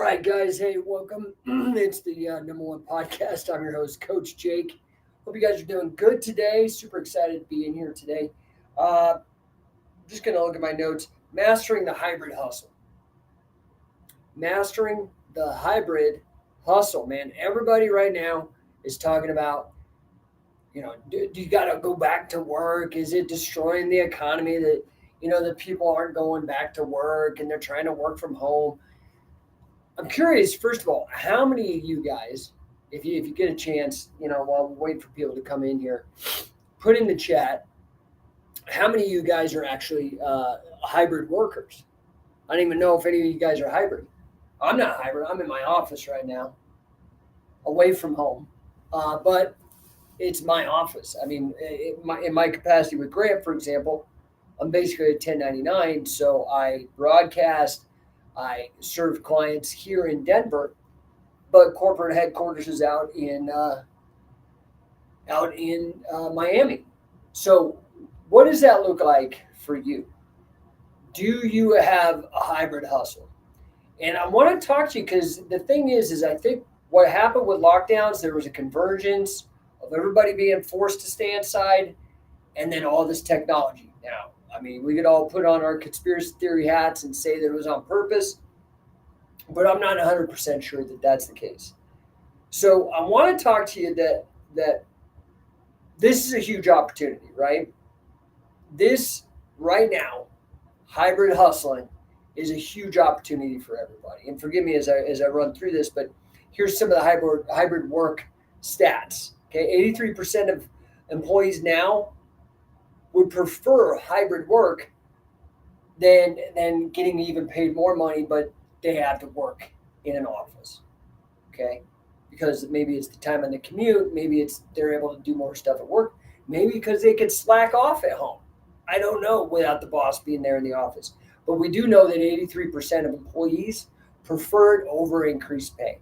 right, guys. Hey, welcome. It's the number one podcast. I'm your host, Coach Jake. Hope you guys are doing good today. Super excited to be in here today. Uh, just going to look at my notes. Mastering the hybrid hustle. Mastering the hybrid hustle, man. Everybody right now is talking about, do you got to go back to work? Is it destroying the economy that, that people aren't going back to work and they're trying to work from home? I'm curious, first of all, how many of you guys, if you get a chance, while we wait for people to come in here, put in the chat how many of you guys are actually hybrid workers. I don't even know if any of you guys are hybrid. I'm not hybrid. I'm in my office right now, away from home, but it's my office. I mean, in my capacity with Grant, for example, I'm basically a 1099, so I broadcast, I serve clients here in Denver, but corporate headquarters is out in Miami. So, what does that look like for you? Do you have a hybrid hustle? And I want to talk to you because the thing is I think what happened with lockdowns, there was a convergence of everybody being forced to stay inside, and then all this technology. Now, I mean, we could all put on our conspiracy theory hats and say that it was on purpose, but I'm not 100% sure that that's the case. So I want to talk to you that this is a huge opportunity, right? This right now, hybrid hustling is a huge opportunity for everybody. And forgive me as I run through this, but here's some of the hybrid work stats. Okay, 83% of employees now would prefer hybrid work than getting even paid more money, but they have to work in an office. Okay, because maybe it's the time on the commute, maybe it's they're able to do more stuff at work, maybe because they could slack off at home. I don't know without the boss being there in the office. But we do know that 83% of employees prefer it over increased pay.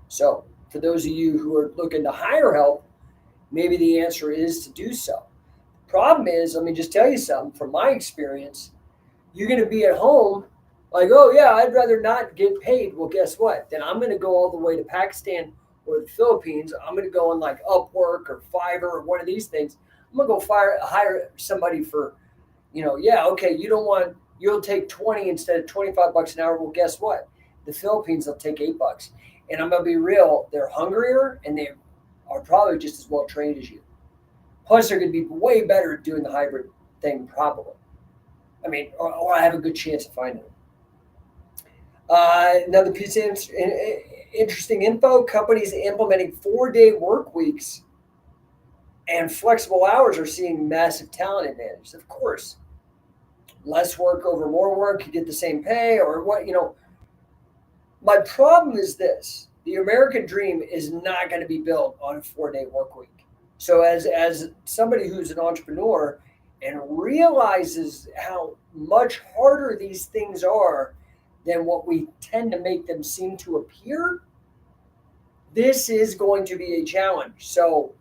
So, for those of you who are looking to hire help, maybe the answer is to do so. Problem is, let me just tell you something from my experience. You're going to be at home like, oh, yeah, I'd rather not get paid. Well, guess what? Then I'm going to go all the way to Pakistan or the Philippines. I'm going to go on like Upwork or Fiverr or one of these things. I'm going to go hire somebody for, yeah, okay, you'll take 20 instead of 25 bucks an hour. Well, guess what? The Philippines will take $8. And I'm going to be real, they're hungrier and they are probably just as well trained as you. Plus, they're going to be way better at doing the hybrid thing, probably. I mean, or I have a good chance of finding them. Another piece of interesting info, companies implementing 4-day work weeks and flexible hours are seeing massive talent advantage. Of course, less work over more work, you get the same pay or what, My problem is this. The American dream is not going to be built on a 4-day work week. So as somebody who's an entrepreneur and realizes how much harder these things are than what we tend to make them seem to appear, this is going to be a challenge. So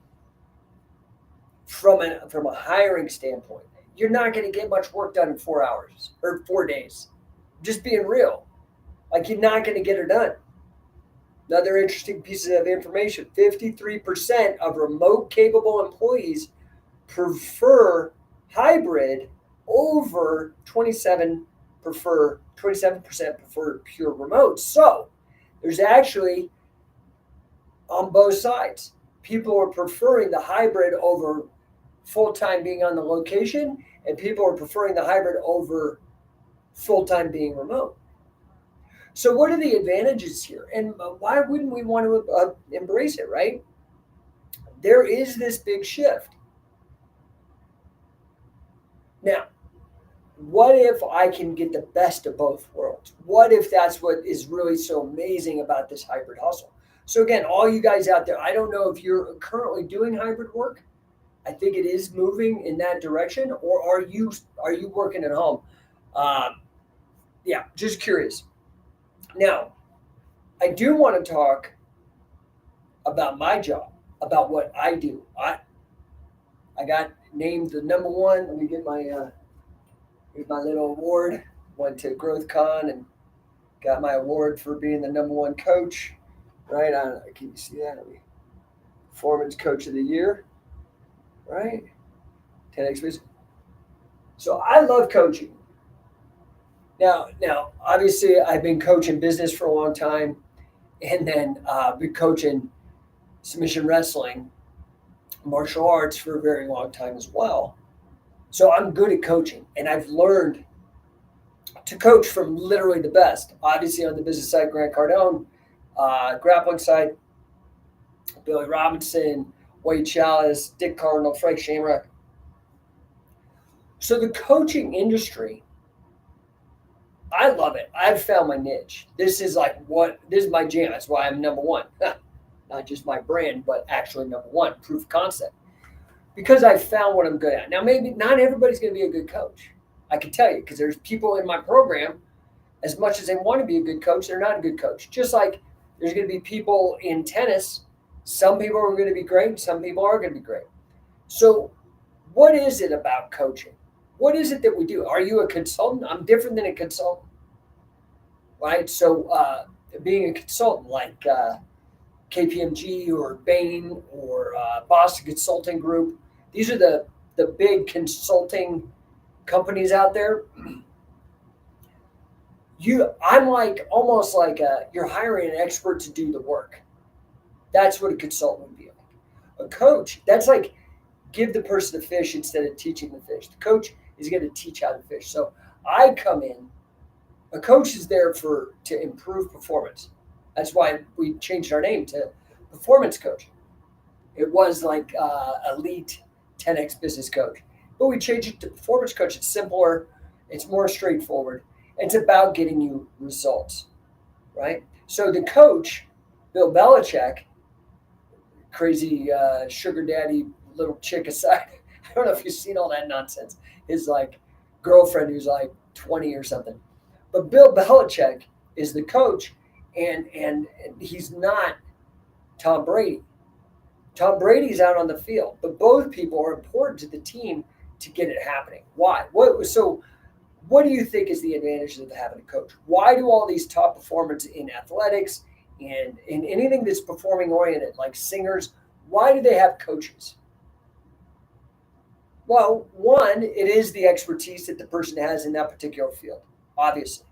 from a hiring standpoint, you're not going to get much work done in 4 hours or 4 days. Just being real. Like you're not going to get it done. Another interesting piece of information, 53% of remote capable employees prefer hybrid over 27% prefer pure remote. So there's actually on both sides. People are preferring the hybrid over full-time being on the location, and people are preferring the hybrid over full-time being remote. So what are the advantages here? And why wouldn't we want to embrace it, right? There is this big shift. Now, what if I can get the best of both worlds? What if that's what is really so amazing about this hybrid hustle? So again, all you guys out there, I don't know if you're currently doing hybrid work. I think it is moving in that direction, or are you working at home? Yeah, just curious. Now, I do want to talk about my job, about what I do. I got named the number one. Let me get my little award. Went to GrowthCon and Got my award for being the #1 coach. Right on. Can you see that? Performance Coach of the Year. Right. 10x business. So I love coaching. Now, obviously, I've been coaching business for a long time, and then been coaching submission wrestling, martial arts for a very long time as well. So I'm good at coaching, and I've learned to coach from literally the best. Obviously, on the business side, Grant Cardone, grappling side, Billy Robinson, Wade Chalice, Dick Cardinal, Frank Shamrock. So the coaching industry, I love it. I've found my niche. This is my jam. That's why I'm #1. Not just my brand, but actually #1, proof of concept. Because I found what I'm good at. Now, maybe not everybody's going to be a good coach. I can tell you, because there's people in my program, as much as they want to be a good coach, they're not a good coach. Just like there's going to be people in tennis, some people are going to be great, some people are going to be great. So what is it about coaching? What is it that we do? Are you a consultant? I'm different than a consultant, right? So being a consultant like KPMG or Bain or Boston Consulting Group, these are the big consulting companies out there. I'm like almost like you're hiring an expert to do the work. That's what a consultant would be like. A coach, that's like give the person a fish instead of teaching the fish. The coach is going to teach how to fish. So I come in. A coach is there to improve performance. That's why we changed our name to performance coach. It was like elite 10x business coach, but we changed it to performance coach. It's simpler. It's more straightforward. It's about getting you results, right? So the coach, Bill Belichick, crazy sugar daddy little chick aside, I don't know if you've seen all that nonsense. His like girlfriend who's like 20 or something. But Bill Belichick is the coach, and he's not Tom Brady. Tom Brady's out on the field, but both people are important to the team to get it happening. Why? What do you think is the advantage of having a coach? Why do all these top performers in athletics and in anything that's performing oriented, like singers, why do they have coaches? Well, one, it is the expertise that the person has in that particular field, obviously.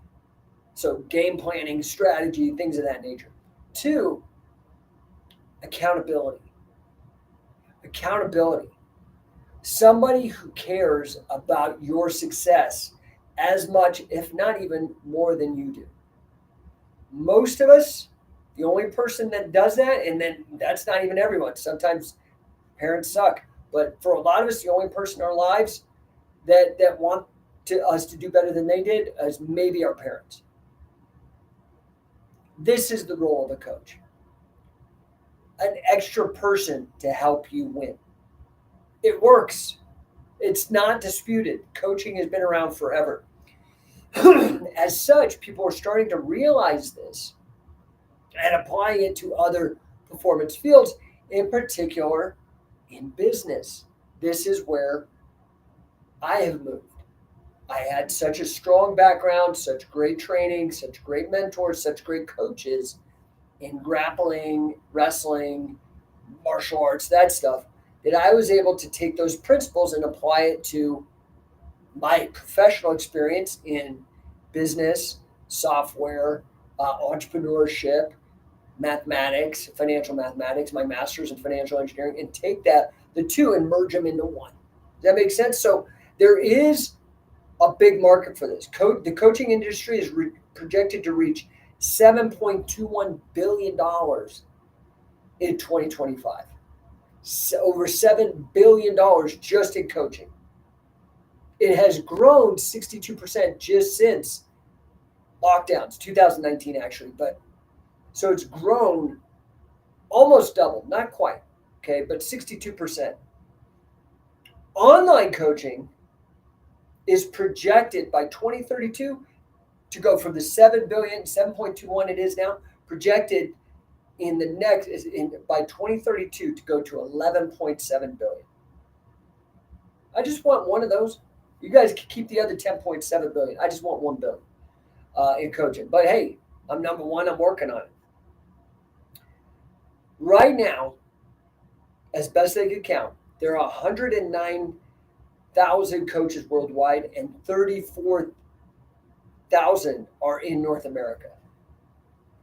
So game planning, strategy, things of that nature. Two, accountability. Accountability. Somebody who cares about your success as much, if not even more than you do. Most of us, the only person that does that, and then that's not even everyone. Sometimes parents suck. But for a lot of us, the only person in our lives that want us to do better than they did is maybe our parents. This is the role of a coach. An extra person to help you win. It works. It's not disputed. Coaching has been around forever. As such, people are starting to realize this and applying it to other performance fields, in particular in business. This is where I have moved. I had such a strong background, such great training, such great mentors, such great coaches in grappling, wrestling, martial arts, that stuff, that I was able to take those principles and apply it to my professional experience in business, software, entrepreneurship, mathematics, financial mathematics, my master's in financial engineering, and take the two and merge them into one. Does that make sense? So there is a big market for this. The coaching industry is projected to reach $7.21 billion in 2025. So over $7 billion just in coaching. It has grown 62% just since lockdowns, 2019 actually, but so it's grown almost double, not quite, okay, but 62%. Online coaching is projected by 2032 to go from the 7.21 it is now, projected by 2032 to go to 11.7 billion. I just want one of those. You guys can keep the other 10.7 billion. I just want 1 billion. in coaching. But hey, I'm number one. I'm working on it. Right now, as best they could count, there are 109,000 coaches worldwide, and 34,000 are in North America.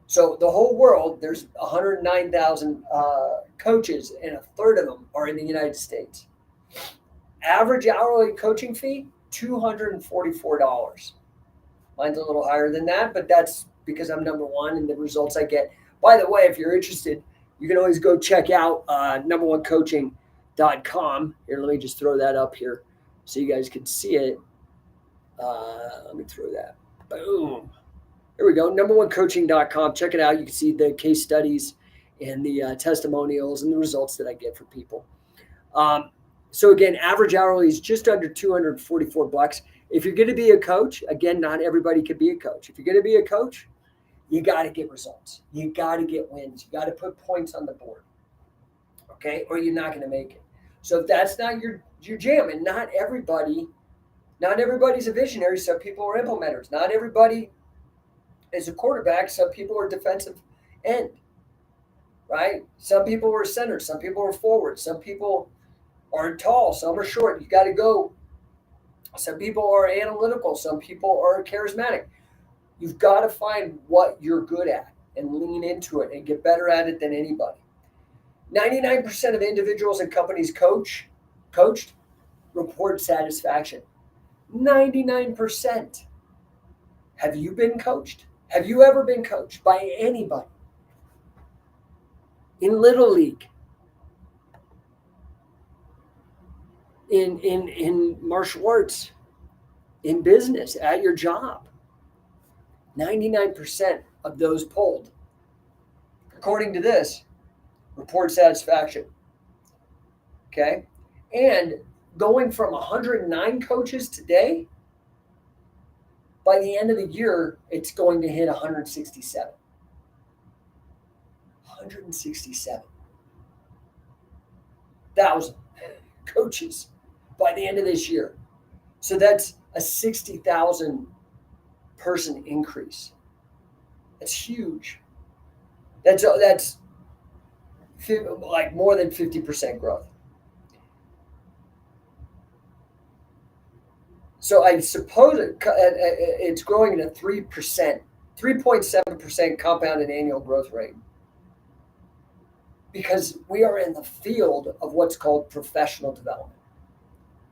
So the whole world, there's 109,000 coaches, and a third of them are in the United States. Average hourly coaching fee, $244. Mine's a little higher than that, but that's because I'm number one and the results I get. By the way, if you're interested, you can always go check out numberonecoaching.com. Here, let me just throw that up here so you guys can see it. Let me throw that. Boom. Here we go, numberonecoaching.com. Check it out. You can see the case studies and the testimonials and the results that I get for people. So again, average hourly is just under $244. If you're going to be a coach, again, not everybody can be a coach. If you're going to be a coach, you got to get results. You got to get wins. You got to put points on the board, okay? Or you're not going to make it. So if that's not your jam, and not everybody's a visionary. Some people are implementers. Not everybody is a quarterback. Some people are defensive end, right? Some people are center. Some people are forward. Some people are tall. Some are short. You got to go. Some people are analytical. Some people are charismatic. You've got to find what you're good at and lean into it and get better at it than anybody. 99% of individuals and companies coached report satisfaction. 99%. Have you been coached? Have you ever been coached by anybody? In Little League, in martial arts, in business, at your job. 99% of those polled, according to this, report satisfaction. Okay? And going from 109 coaches today, by the end of the year, it's going to hit 167. 167,000 coaches by the end of this year. So that's a 60,000 person increase. That's huge. That's like more than 50% growth. So I suppose it's growing at a 3.7% compounded annual growth rate. Because we are in the field of what's called professional development,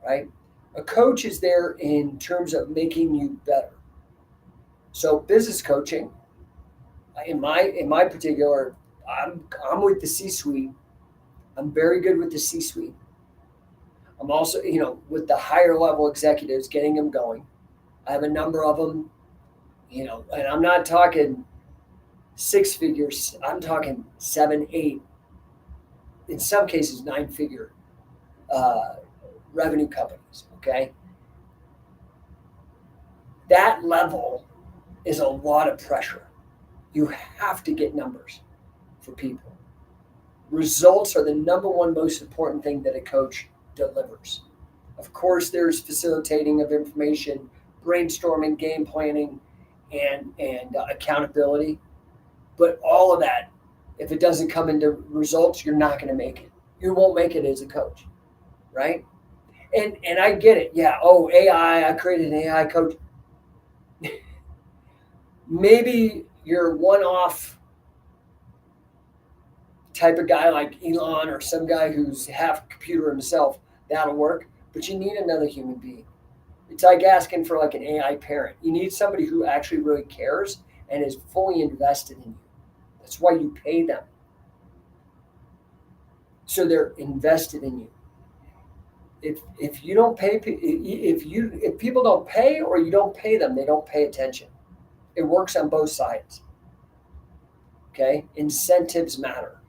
right? A coach is there in terms of making you better. So business coaching, in my particular, I'm with the C-suite. I'm very good with the C-suite. I'm also, with the higher level executives, getting them going. I have a number of them, and I'm not talking six figures. I'm talking 7, 8, in some cases 9-figure revenue companies. Okay, that level is a lot of pressure. You have to get numbers for people. Results are the number one most important thing that a coach delivers. Of course, there's facilitating of information, brainstorming, game planning, and accountability. But all of that, if it doesn't come into results, you're not going to make it. You won't make it as a coach, right? And I get it. Yeah. Oh, AI. I created an AI coach. Maybe you're one-off type of guy like Elon or some guy who's half a computer himself. That'll work. But you need another human being. It's like asking for like an AI parent. You need somebody who actually really cares and is fully invested in you. That's why you pay them. So they're invested in you. If you don't pay, if people don't pay or you don't pay them, they don't pay attention. It works on both sides. Okay? Incentives matter.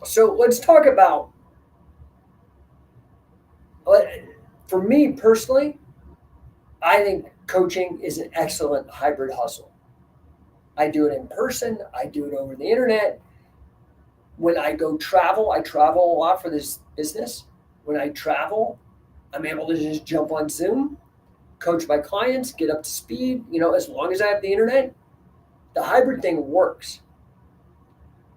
So let's talk about, for me personally, I think coaching is an excellent hybrid hustle. I do it in person. I do it over the internet. When I go travel, I travel a lot for this business. When I travel, I'm able to just jump on Zoom coach my clients, get up to speed. As long as I have the internet, the hybrid thing works.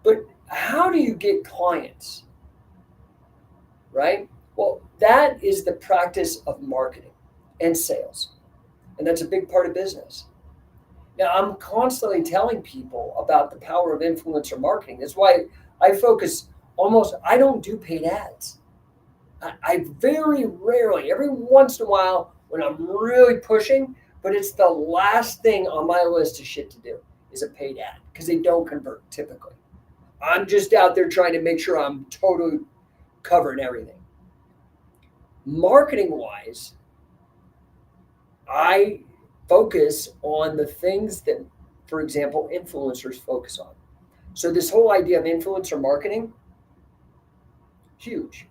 But how do you get clients, right? Well, that is the practice of marketing and sales. And that's a big part of business. Now, I'm constantly telling people about the power of influencer marketing. That's why I don't do paid ads. I very rarely, every once in a while, when I'm really pushing, but it's the last thing on my list of shit to do is a paid ad because they don't convert typically. I'm just out there trying to make sure I'm totally covering everything. Marketing wise, I focus on the things that, for example, influencers focus on. So this whole idea of influencer marketing, huge.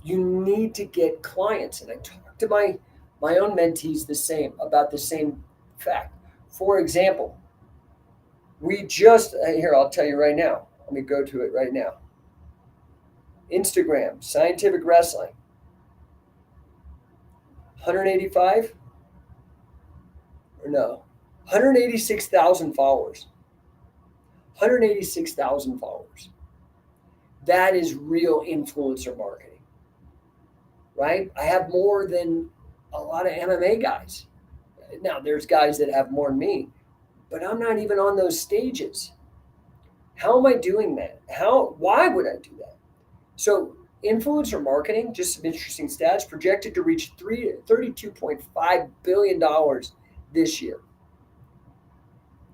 You need to get clients. And I talk to my own mentees about the same fact. For example, we just here, I'll tell you right now. Let me go to it right now. Instagram, Scientific Wrestling, 185 or no, 186,000 followers. 186,000 followers. That is real influencer marketing, right? I have more than a lot of MMA guys. Now, there's guys that have more than me, but I'm not even on those stages. How am I doing that? Why would I do that? So, influencer marketing, just some interesting stats, projected to reach $32.5 billion this year.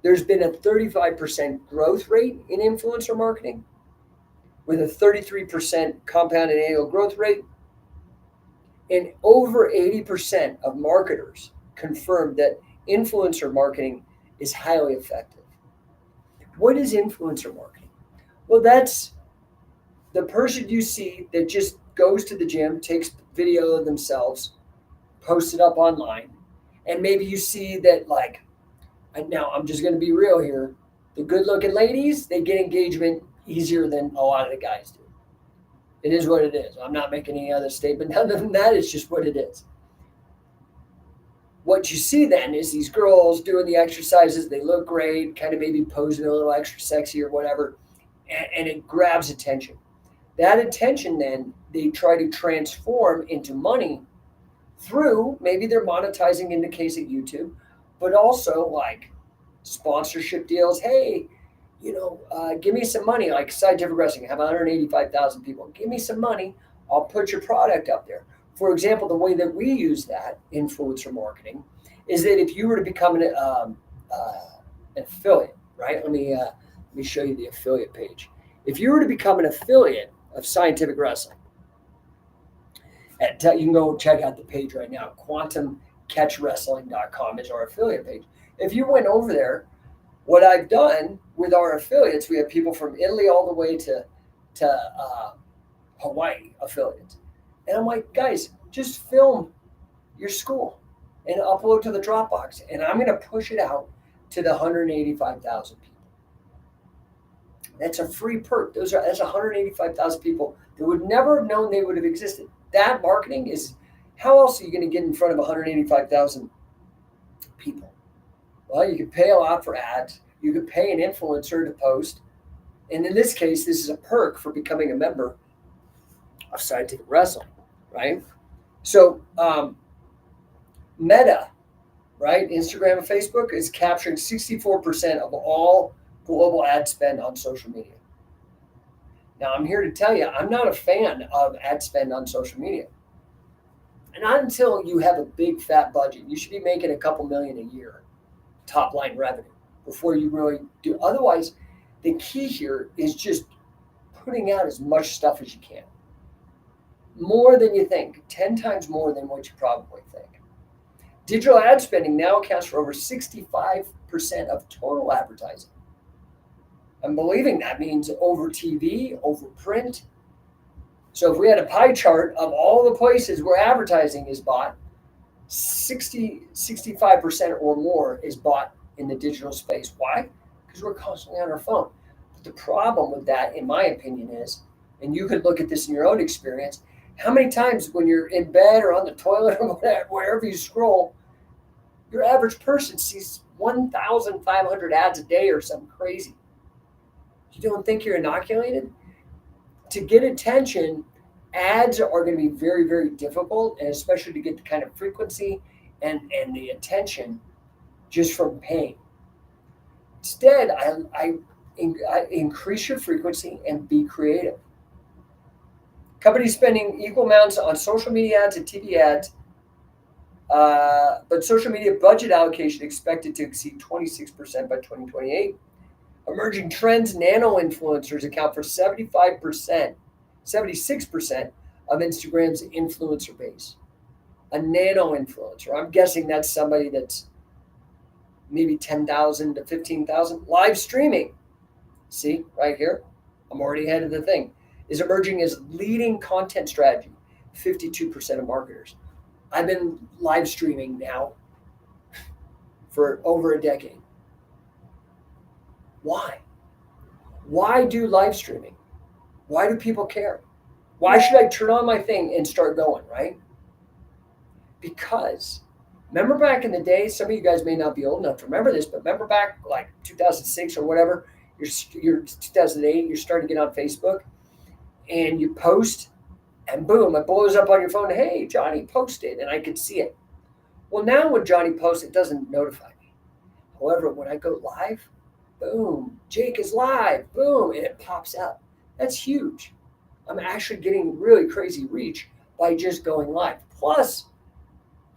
There's been a 35% growth rate in influencer marketing with a 33% compounded annual growth rate. And over 80% of marketers confirmed that influencer marketing is highly effective. What is influencer marketing? Well, that's the person you see that just goes to the gym, takes video of themselves, posts it up online, and maybe you see that, like, now I'm just going to be real here, the good-looking ladies, they get engagement easier than a lot of the guys do. It is what it is. I'm not making any other statement other than that. It's just what it is. What you see then is these girls doing the exercises. They look great, kind of maybe posing a little extra sexy or whatever, and it grabs attention. That attention then they try to transform into money through, maybe they're monetizing in the case of YouTube, but also like sponsorship deals. Hey, give me some money, like Scientific Wrestling, have 185,000 people. Give me some money, I'll put your product up there. For example, the way that we use that influencer marketing is that if you were to become an affiliate, right? Let me show you the affiliate page. If you were to become an affiliate of Scientific Wrestling, you can go check out the page right now. QuantumCatchWrestling.com is our affiliate page. If you went over there, what I've done with our affiliates, we have people from Italy all the way to Hawaii affiliates. And I'm like, guys, just film your school and upload to the Dropbox. And I'm going to push it out to the 185,000 people. That's a free perk. That's 185,000 people that would never have known they would have existed. That marketing is, how else are you going to get in front of 185,000 people? Well, you could pay a lot for ads. You could pay an influencer to post. And in this case, this is a perk for becoming a member of Scientific Wrestling, right? So Meta, right, Instagram and Facebook is capturing 64% of all global ad spend on social media. Now, I'm here to tell you, I'm not a fan of ad spend on social media. And not until you have a big fat budget. You should be making a couple million a year top line revenue before you really do. Otherwise, the key here is just putting out as much stuff as you can. More than you think, 10 times more than what you probably think. Digital ad spending now accounts for over 65% of total advertising. I'm believing that means over TV, over print. So if we had a pie chart of all the places where advertising is bought, 65% or more is bought in the digital space. Why? Because we're constantly on our phone. But the problem with that, in my opinion, is, and you could look at this in your own experience, How many times when you're in bed or on the toilet or whatever, wherever you scroll, your average person sees 1,500 ads a day or something crazy? You don't think you're inoculated? To get attention, ads are going to be very, very difficult, and especially to get the kind of frequency and the attention just from paying. Instead, I increase your frequency and be creative. Companies spending equal amounts on social media ads and TV ads, but social media budget allocation expected to exceed 26% by 2028. Emerging trends, nano influencers account for 75%, 76% of Instagram's influencer base. A nano influencer. I'm guessing that's somebody that's maybe 10,000 to 15,000. Live streaming. See, right here, I'm already ahead of the thing. Is emerging as leading content strategy. 52% of marketers. I've been live streaming now for over a decade. Why? Why do live streaming? Why do people care? Why should I turn on my thing and start going, right? Because remember back in the day, some of you guys may not be old enough to remember this, but remember back like 2006 or whatever, you're 2008, you're starting to get on Facebook and you post and boom, it blows up on your phone. Hey, Johnny posted, and I could see it. Well, now when Johnny posts, it doesn't notify me. However, when I go live, boom, Jake is live, boom, and it pops up. That's huge. I'm actually getting really crazy reach by just going live. Plus,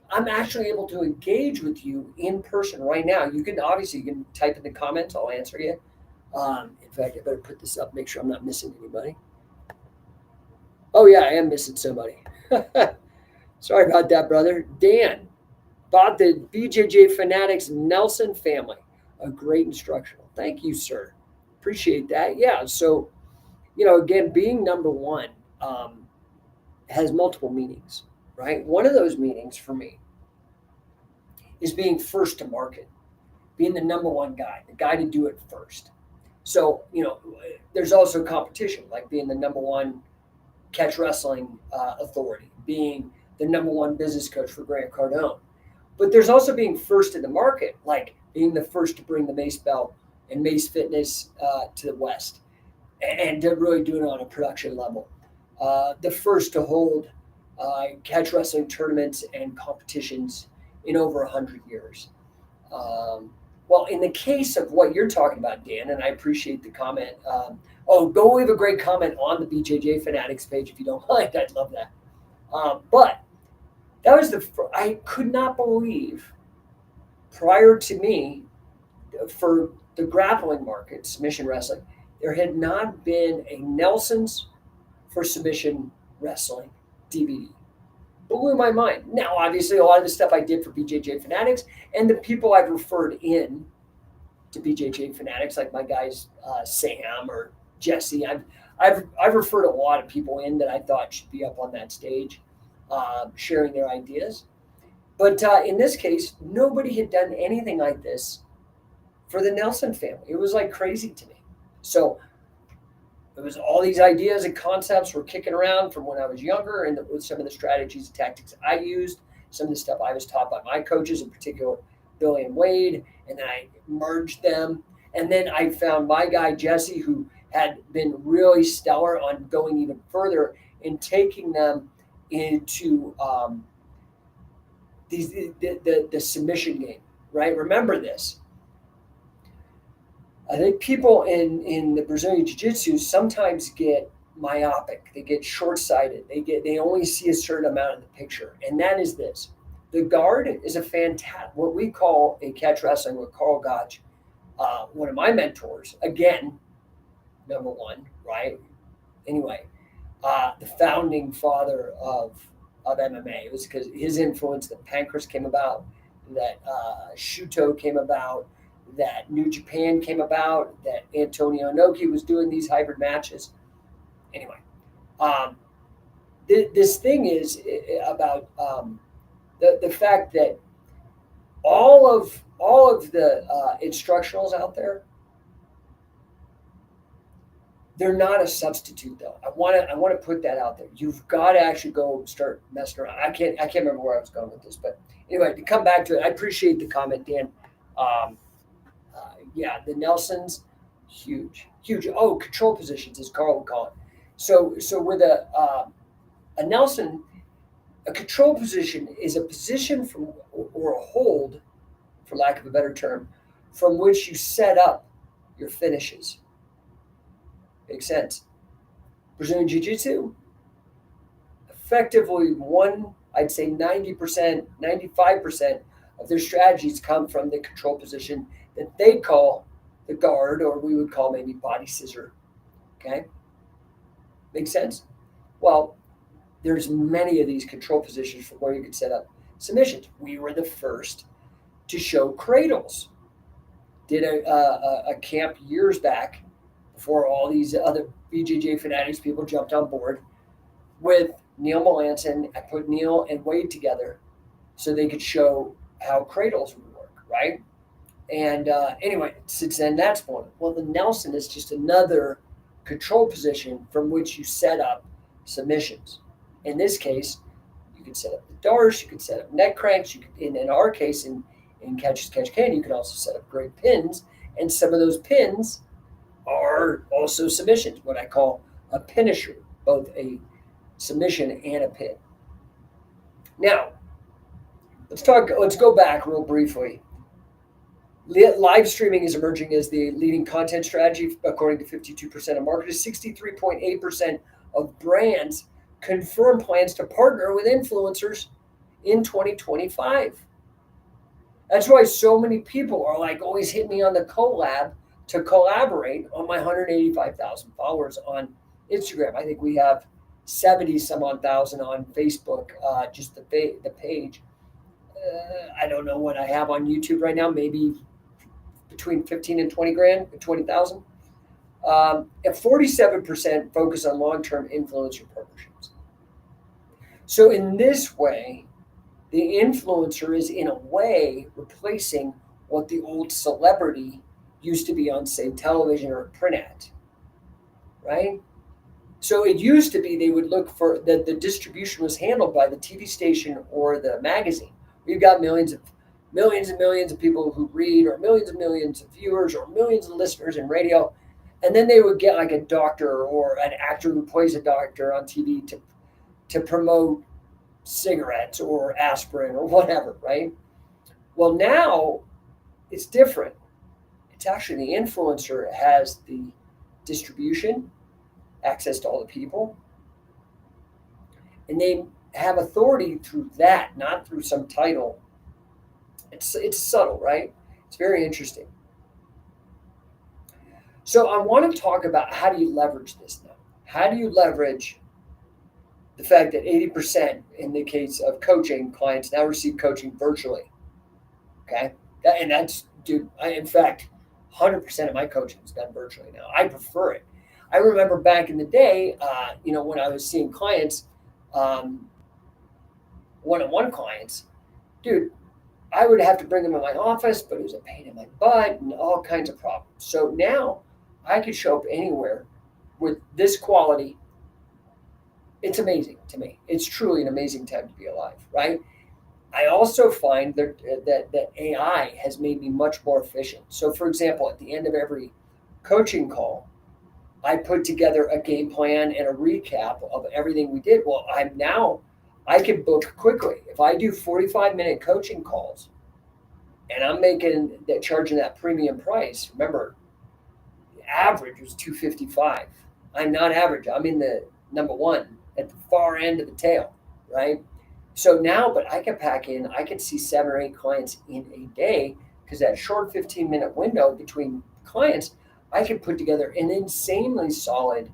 I'm actually able to engage with you in person right now. You can type in the comments. I'll answer you. In fact, I better put this up, make sure I'm not missing anybody. Oh yeah, I am missing somebody. Sorry about that, brother. Dan bought the BJJ Fanatics Nelson family. A great instructional. Thank you, sir. Appreciate that. Yeah. So, again, being number one has multiple meanings, right? One of those meanings for me is being first to market, being the number one guy, the guy to do it first. So, there's also competition, like being the number one catch wrestling authority, being the number one business coach for Grant Cardone. But there's also being first in the market, like being the first to bring the Mace belt and Mace Fitness to the West and to really do it on a production level. The first to hold catch wrestling tournaments and competitions in over 100 years. Well, in the case of what you're talking about, Dan, and I appreciate the comment. Go leave a great comment on the BJJ Fanatics page if you don't mind. I'd love that. But that was I could not believe prior to me, for the grappling market, submission wrestling, there had not been a Nelson's for submission wrestling DVD. Blew my mind. Now, obviously, a lot of the stuff I did for BJJ Fanatics and the people I've referred in to BJJ Fanatics, like my guys Sam or Jesse, I've referred a lot of people in that I thought should be up on that stage, sharing their ideas. But in this case, nobody had done anything like this for the Nelson family. It was like crazy to me. So it was all these ideas and concepts were kicking around from when I was younger, and with some of the strategies and tactics I used, some of the stuff I was taught by my coaches, in particular Billy and Wade, and then I merged them. And then I found my guy Jesse, who had been really stellar on going even further and taking them into the submission game. Right? Remember this. I think people in the Brazilian Jiu-Jitsu sometimes get myopic. They get short-sighted. They only see a certain amount of the picture, and that is this: the guard is a fantastic, what we call a catch wrestling with Carl Gotch, one of my mentors. Again, number one, right? Anyway, the founding father of MMA. It was because his influence that Pancras came about, that Shuto came about, that New Japan came about, that Antonio Inoki was doing these hybrid matches. Anyway, this thing is about the fact that all of the instructionals out there They're not a substitute though. I want to put that out there. You've got to actually go start messing around. I can't remember where I was going with this, but anyway, to come back to it, I appreciate the comment, Dan. Um, yeah, the Nelsons, huge, huge. Oh, control positions, as Carl would call it. So with a Nelson, a control position is a position from or a hold, for lack of a better term, from which you set up your finishes. Makes sense. Brazilian Jiu Jitsu, effectively I'd say 90%, 95% of their strategies come from the control position that they call the guard, or we would call maybe body scissor. Okay? Make sense? Well, there's many of these control positions for where you could set up submissions. We were the first to show cradles. Did a camp years back before all these other BJJ fanatics people jumped on board with Neil Melanson. I put Neil and Wade together so they could show how cradles would work, right? And anyway, since then that's born. Well, the Nelson is just another control position from which you set up submissions. In this case, you could set up the Darce, you could set up neck cranks. You could, in our case, in Catch as Catch Can, you could also set up great pins, and some of those pins are also submissions, what I call a pinisher, both a submission and a pin. Now, let's go back real briefly. Live streaming is emerging as the leading content strategy, according to 52% of marketers. 63.8% of brands confirm plans to partner with influencers in 2025. That's why so many people are like, always hit me on the collab to collaborate on my 185,000 followers on Instagram. I think we have 70 some odd thousand on Facebook, just the page. I don't know what I have on YouTube right now, maybe between 15 and 20 grand, 20,000. And 47% focus on long-term influencer partnerships. So in this way, the influencer is in a way replacing what the old celebrity used to be on, say, television or print ad, right? So it used to be they would look for that the distribution was handled by the TV station or the magazine. We've got millions and millions of people who read, or millions and millions of viewers, or millions of listeners in radio. And then they would get like a doctor or an actor who plays a doctor on TV to promote cigarettes or aspirin or whatever, right? Well, now it's different. It's actually the influencer has the distribution, access to all the people, and they have authority through that, not through some title. It's subtle, right? It's very interesting. So I want to talk about, how do you leverage this now? How do you leverage the fact that 80% in the case of coaching clients now receive coaching virtually? Okay, and that's, dude. In fact, 100% of my coaching is done virtually now. I prefer it. I remember back in the day, when I was seeing clients, one-on-one clients, dude, I would have to bring them in my office, but it was a pain in my butt and all kinds of problems. So now I could show up anywhere with this quality. It's amazing to me. It's truly an amazing time to be alive, right? I also find that AI has made me much more efficient. So, for example, at the end of every coaching call, I put together a game plan and a recap of everything we did. Well, I can book quickly. If I do 45-minute coaching calls and I'm charging that premium price, remember, the average was $255. I'm not average. I'm in the number one at the far end of the tail, right? So now, but I can pack in, I can see 7 or 8 clients in a day, because that short 15-minute window between clients, I can put together an insanely solid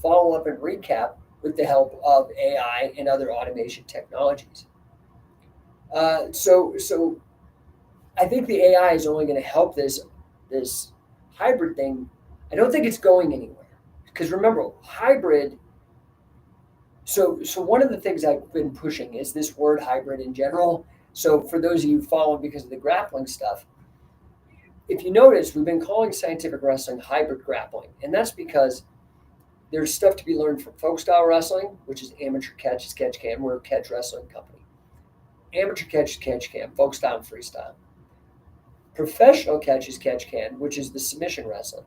follow-up and recap with the help of AI and other automation technologies. So I think the AI is only going to help this hybrid thing. I don't think it's going anywhere, because remember, hybrid. So one of the things I've been pushing is this word hybrid in general. So for those of you who follow because of the grappling stuff, if you notice, we've been calling scientific wrestling hybrid grappling, and that's because There's stuff to be learned from folk style wrestling, which is amateur catch is catch can. We're a catch wrestling company. Amateur catch is catch can, folk style and freestyle. Professional catch is catch can, which is the submission wrestling,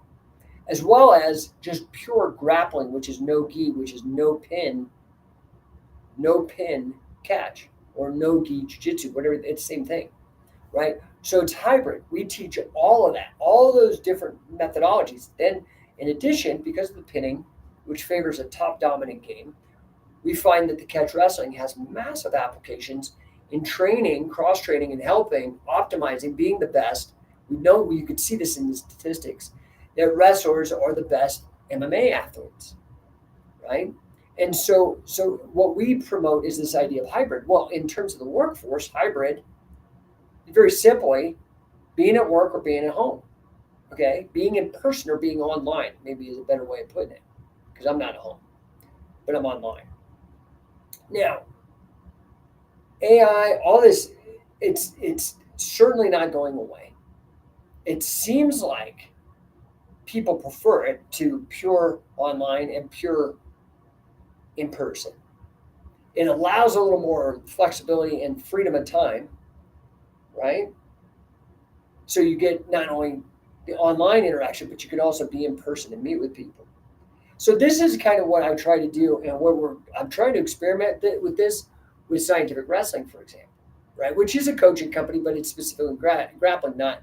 as well as just pure grappling, which is no gi, which is no pin catch, or no gi jiu-jitsu, whatever, it's the same thing, right? So it's hybrid. We teach all of that, all of those different methodologies. Then in addition, because of the pinning, which favors a top dominant game, we find that the catch wrestling has massive applications in training, cross training, and helping, optimizing, being the best. We know, you could see this in the statistics, that wrestlers are the best MMA athletes, right? And so what we promote is this idea of hybrid. Well, in terms of the workforce, hybrid, very simply, being at work or being at home, okay? Being in person or being online, maybe is a better way of putting it, because I'm not at home, but I'm online. Now, AI, all this, it's certainly not going away. It seems like people prefer it to pure online and pure in person. It allows a little more flexibility and freedom of time, right? So you get not only the online interaction, but you can also be in person and meet with people. So this is kind of what I try to do, and I'm trying to experiment with this with Scientific Wrestling, for example, right? Which is a coaching company, but it's specifically grappling, not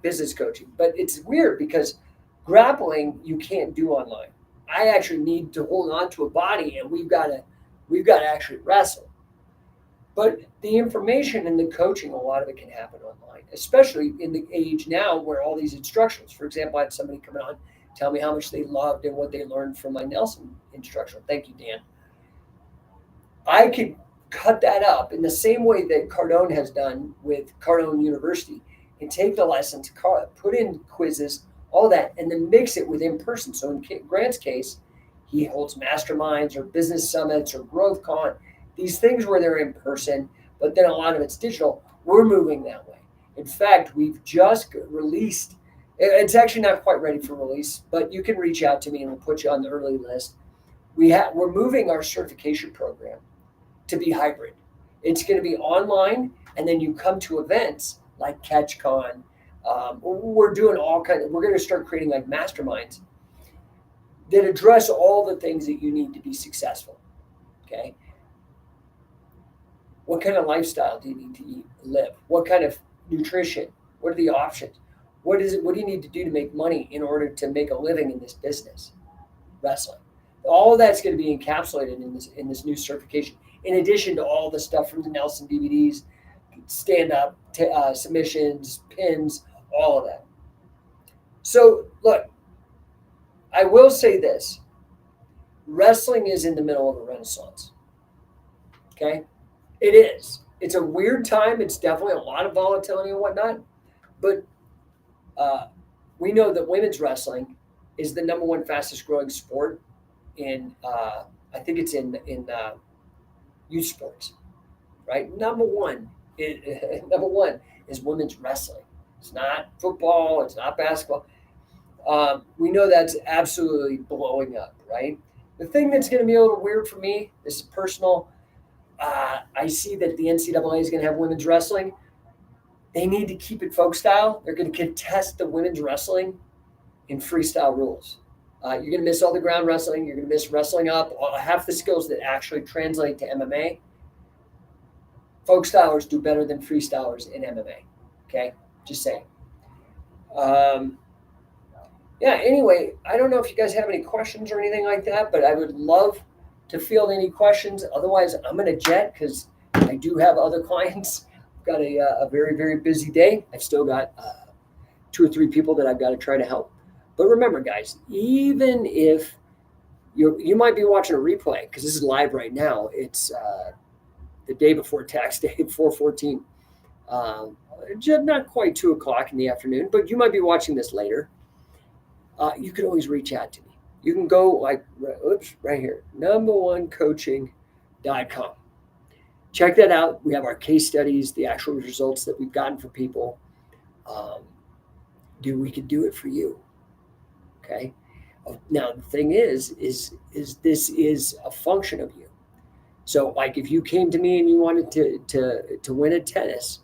business coaching. But it's weird because grappling you can't do online. I actually need to hold on to a body, and we've got to actually wrestle. But the information and the coaching, a lot of it can happen online, especially in the age now where all these instructions. For example, I had somebody coming on tell me how much they loved and what they learned from my Nelson instructional. Thank you, Dan. I could cut that up in the same way that Cardone has done with Cardone University, and take the lessons, put in quizzes, all that, and then mix it with in person. So in Grant's case, he holds masterminds or business summits or growth con, these things where they're in person, but then a lot of it's digital. We're moving that way. In fact, we've just released, it's actually not quite ready for release, but you can reach out to me and we'll put you on the early list. We're moving our certification program to be hybrid. It's going to be online, and then you come to events like CatchCon. We're doing we're going to start creating like masterminds that address all the things that you need to be successful. Okay. What kind of lifestyle do you need to live? What kind of nutrition? What are the options? What is it? What do you need to do to make money in order to make a living in this business, wrestling? All of that's going to be encapsulated in this new certification. In addition to all the stuff from the Nelson DVDs, stand up, submissions, pins, all of that. So look, I will say this: wrestling is in the middle of a renaissance. Okay, it is. It's a weird time. It's definitely a lot of volatility and whatnot, but we know that women's wrestling is the number one fastest growing sport in I think it's in youth sports, right? Number one is women's wrestling. It's not football. It's not basketball. We know that's absolutely blowing up, right? The thing that's going to be a little weird for me, this is personal. I see that the NCAA is going to have women's wrestling. They need to keep it folk style. They're going to contest the women's wrestling in freestyle rules. You're going to miss all the ground wrestling. You're going to miss wrestling up, half the skills that actually translate to MMA. Folk stylers do better than freestylers in MMA. Okay, just saying. Anyway, I don't know if you guys have any questions or anything like that, but I would love to field any questions. Otherwise, I'm going to jet because I do have other clients. I've got a very, very busy day. I've still got 2 or 3 people that I've got to try to help. But remember, guys, even if you might be watching a replay, because this is live right now. It's the day before tax day, 4/14. Not quite 2 o'clock in the afternoon, but you might be watching this later. You can always reach out to me. You can go right here, numberonecoaching.com. Check that out. We have our case studies, the actual results that we've gotten for people. We could do it for you. Okay. Now the thing is this is a function of you. So like if you came to me and you wanted to win at tennis,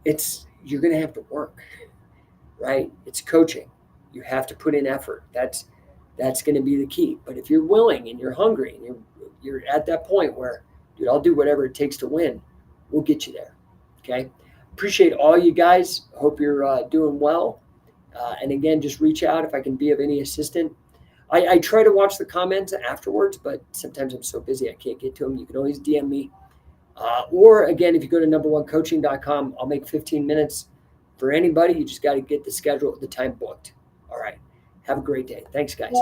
you're going to have to work, right? It's coaching. You have to put in effort. That's going to be the key. But if you're willing and you're hungry and you're at that point where, dude, I'll do whatever it takes to win, we'll get you there. Okay. Appreciate all you guys. Hope you're doing well. And again, just reach out if I can be of any assistance. I try to watch the comments afterwards, but sometimes I'm so busy I can't get to them. You can always DM me. Or again, if you go to numberonecoaching.com, I'll make 15 minutes for anybody. You just got to get the schedule, the time booked. All right. Have a great day. Thanks, guys.